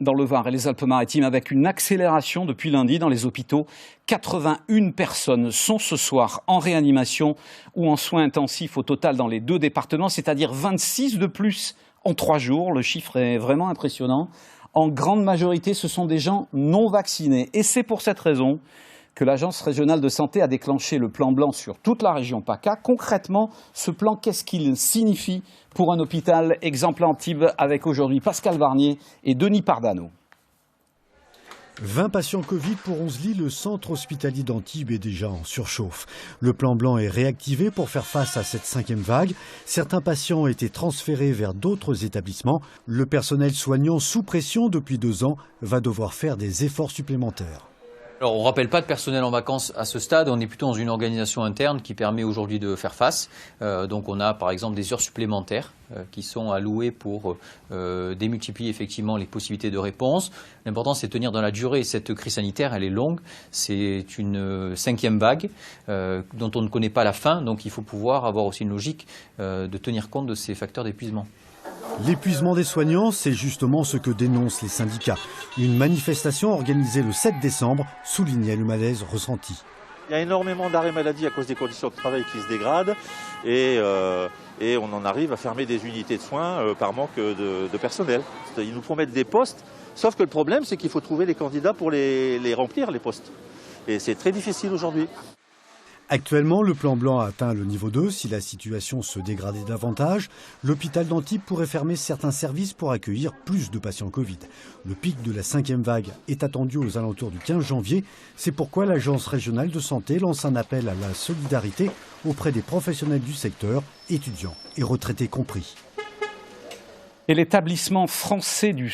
dans le Var et les Alpes-Maritimes avec une accélération depuis lundi dans les hôpitaux. 81 personnes sont ce soir en réanimation ou en soins intensifs au total dans les 2 départements, c'est-à-dire 26 de plus en 3 jours. Le chiffre est vraiment impressionnant. En grande majorité, ce sont des gens non vaccinés. Et c'est pour cette raison que l'Agence régionale de santé a déclenché le plan blanc sur toute la région PACA. Concrètement, ce plan, qu'est-ce qu'il signifie pour un hôpital? Exemple Antibes avec aujourd'hui Pascal Varnier et Denis Pardano. 20 patients Covid pour 11 lits, le centre hospitalier d'Antibes est déjà en surchauffe. Le plan blanc est réactivé pour faire face à cette 5e vague. Certains patients ont été transférés vers d'autres établissements. Le personnel soignant sous pression depuis 2 ans va devoir faire des efforts supplémentaires. Alors, on ne rappelle pas de personnel en vacances à ce stade, on est plutôt dans une organisation interne qui permet aujourd'hui de faire face. Donc on a par exemple des heures supplémentaires qui sont allouées pour démultiplier effectivement les possibilités de réponse. L'important c'est de tenir dans la durée. Cette crise sanitaire, elle est longue, c'est une 5e vague dont on ne connaît pas la fin, donc il faut pouvoir avoir aussi une logique de tenir compte de ces facteurs d'épuisement. L'épuisement des soignants, c'est justement ce que dénoncent les syndicats. Une manifestation organisée le 7 décembre soulignait le malaise ressenti. Il y a énormément d'arrêts maladie à cause des conditions de travail qui se dégradent et on en arrive à fermer des unités de soins par manque de personnel. Ils nous promettent des postes, sauf que le problème c'est qu'il faut trouver les candidats pour les remplir, les postes. Et c'est très difficile aujourd'hui. Actuellement, le plan blanc a atteint le niveau 2. Si la situation se dégradait davantage, l'hôpital d'Antibes pourrait fermer certains services pour accueillir plus de patients Covid. Le pic de la 5e vague est attendu aux alentours du 15 janvier. C'est pourquoi l'Agence régionale de santé lance un appel à la solidarité auprès des professionnels du secteur, étudiants et retraités compris. Et l'établissement français du